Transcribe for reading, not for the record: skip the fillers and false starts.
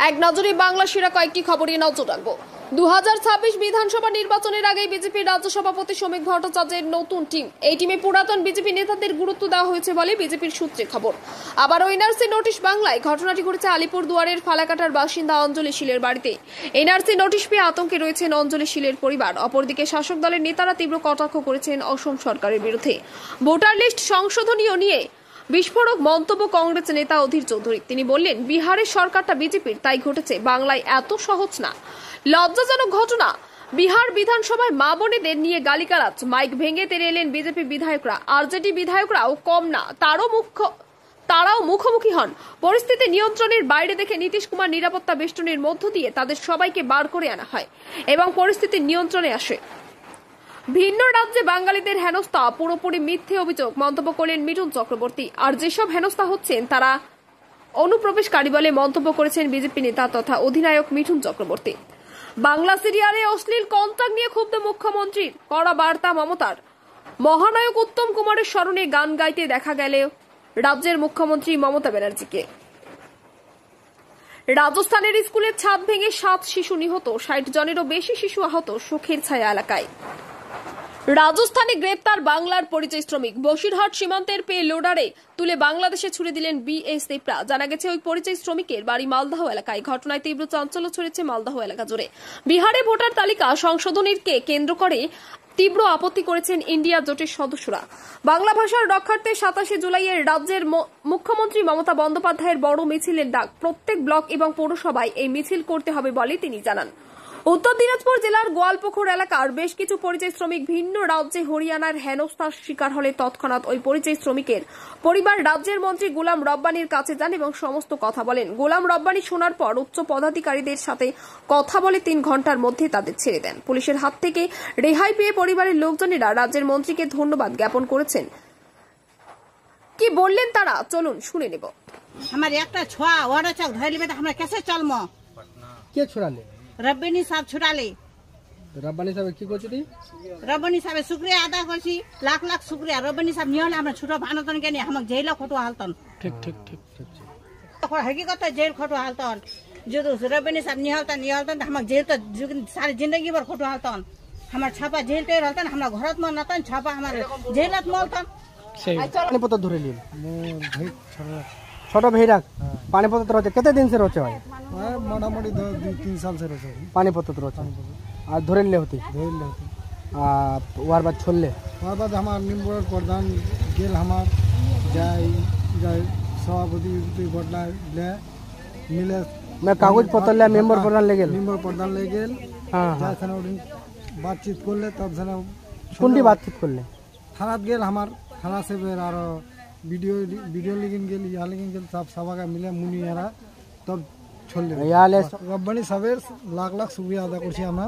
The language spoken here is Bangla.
এক নজরে বাংলা সেরা কয়েকটি খবরে নজর রাখবো। 2026 বিধানসভা নির্বাচনের আগে বিজেপির রাজ্য সভাপতি শ্রমিক ভট্টাচার্যের নতুন টিম। এই টিমে পুরাতন বিজেপি নেতাদের গুরুত্ব দেওয়া হয়েছে বলে বিজেপির সূত্রে খবর। আবার এনআরসি নোটিশ বাংলায়। ঘটনাটি ঘটেছে আলিপুরদুয়ারের ফালাকাটার বাসিন্দা অঞ্জলি শীলের বাড়িতে। এনআরসি নোটিশ পেয়ে আতঙ্কে রয়েছেন অঞ্জলি শীলের পরিবার। অপরদিকে শাসক দলের নেতারা তীব্র কটাক্ষ করেছেন অসম সরকারের বিরুদ্ধে। ভোটার লিস্ট সংশোধনীয় নিয়ে বিস্ফোরক মন্তব্য কংগ্রেস নেতা অধীর চৌধুরী। তিনি বললেন, বিহারের সরকারটা বিজেপির, তাই ঘটেছে। বাংলায় এত সহজ না। লজ্জাজনক ঘটনা। বিহার বিধানসভায় মা বোনেদের নিয়ে গালিগালাজ, মাইক ভেঙে তেড়ে এলেন বিজেপি বিধায়করা। আরজেডি বিধায়করাও কম না, তারাও মুখোমুখি হন। পরিস্থিতি নিয়ন্ত্রণের বাইরে দেখে নীতিশ কুমার নিরাপত্তা বেষ্টনীর মধ্য দিয়ে তাদের সবাইকে বার করে আনা হয় এবং পরিস্থিতি নিয়ন্ত্রণে আসে। ভিন্ন রাজ্যে বাঙালিদের হেনস্থা পুরোপুরি মিথ্যে অভিযোগ মন্তব্য করলেন মিঠুন চক্রবর্তী। আর যেসব হেনস্থা হচ্ছেন তারা অনুপ্রবেশকারী বলে মন্তব্য করেছেন বিজেপি নেতা তথা অধিনায়ক মিঠুন চক্রবর্তী। বাংলা সিরিয়ালে অশ্লীল কন্টাক্ট নিয়ে ক্ষুব্ধ মুখ্যমন্ত্রীর, কড়া বার্তা মমতার। মহানায়ক উত্তম কুমারের স্মরণে গান গাইতে দেখা গেল রাজ্যের মুখ্যমন্ত্রী মমতা ব্যানার্জিকে। রাজস্থানের স্কুলের ছাদ ভেঙে 7 শিশু নিহত, 60 জনেরও বেশি শিশু আহত সুখের ছায়া এলাকায়। রাজস্থানে গ্রেপ্তার বাংলার পরিচয় শ্রমিক। বসিরহাট সীমান্তের পে লোডারে তুলে বাংলাদেশে ছুড়ে দিলেন বিএসএফরা। জানা গেছে ওই পরিচয় শ্রমিকের বাড়ি মালদহ এলাকায়। ঘটনায় তীব্র চাঞ্চল্য ছড়েছে মালদহ এলাকা জুড়ে। বিহারে ভোটার তালিকা সংশোধনীকে কেন্দ্র করে তীব্র আপত্তি করেছেন ইন্ডিয়া জোটের সদস্যরা। বাংলা ভাষার রক্ষার্থে 27 জুলাইয়ের রাজ্যের মুখ্যমন্ত্রী মমতা বন্দ্যোপাধ্যায়ের বড় মিছিলের ডাক। প্রত্যেক ব্লক এবং পৌরসভায় এই মিছিল করতে হবে বলে তিনি জানান। উত্তর দিনাজপুর জেলার গোয়ালপুকুর এলাকার বেশ কিছু পরিযায়ী শ্রমিক ভিন্ন রাজ্যে হরিয়ানার হেনস্থার শিকার হলে তৎক্ষণাৎ ওই পরিযায়ী শ্রমিকের পরিবার রাজ্যের মন্ত্রী গোলাম রব্বানির কাছে যান এবং সমস্ত কথা বলেন। গোলাম রব্বানি শোনার পর উচ্চ পদাধিকারীদের সাথে কথা বলে 3 ঘন্টার মধ্যে তাদের ছেড়ে দেন। পুলিশের হাত থেকে রেহাই পেয়ে পরিবারের লোকজনেরা রাজ্যের মন্ত্রীকে ধন্যবাদ জ্ঞাপন করেছেন। কি বললেন তারা, চলুন শুনে নেব। আমার একটা ছোয়া ওরা চল ধরে লিবে, আমরা কেসে চলমো? কে ছুড়ালে? রব্বানি সাহেব ছুটালে। রব্বানি সাহেব কি করছিস? রব্বানি সাহেব শুক্রিয়া আদা করছি, লাখ লাখ শুক্রিয়া। রব্বানি সাহেব নিয়ে হলে আমরা ছোট ভানতন কেন আমাকে জেল খটো হালতন। ঠিক ঠিক ঠিক ঠিক হकीकत जेल खटो हालतन। जो रब्बानी साहब निहलतन हमक जेल तो सारी जिंदगी भर खटो हालतन। हमार छापा जेल पे रहतन, हमरा घरत में नतन छापा हमारे जेलत मलतन। सही पानी पत्ता धरे लिए भाई छोटा भाई रख पानी पत्ता रहते कितने दिन से रहते भाई? मोटामोटी 2-3 साल से रहते पानी पत्ता रहते और धरे ले होती वार बाद छोड़ ले ওর বাদ আমার নিম্বর প্রধান গেল আমার যাই সভাপতি ঘটনা মিলে मैं कागज पत्तर ले मेंबर प्रधान ले गेल নিম্বর প্রধান ले गेल। हां हां যাই থানা বাতচিত করলে তব থানা कुंडी बातचीत कर ले থানাত গেল আমার থানা से फिर আর ভিডিও লিখিন গেল ইয়া লিখিন গেল সব সবাকে মিলে মুনি এরা তব छोड़ ले। याले রব্বানি সাহেবের লাখ লাখ শুকরিয়া আদা করছি আমরা।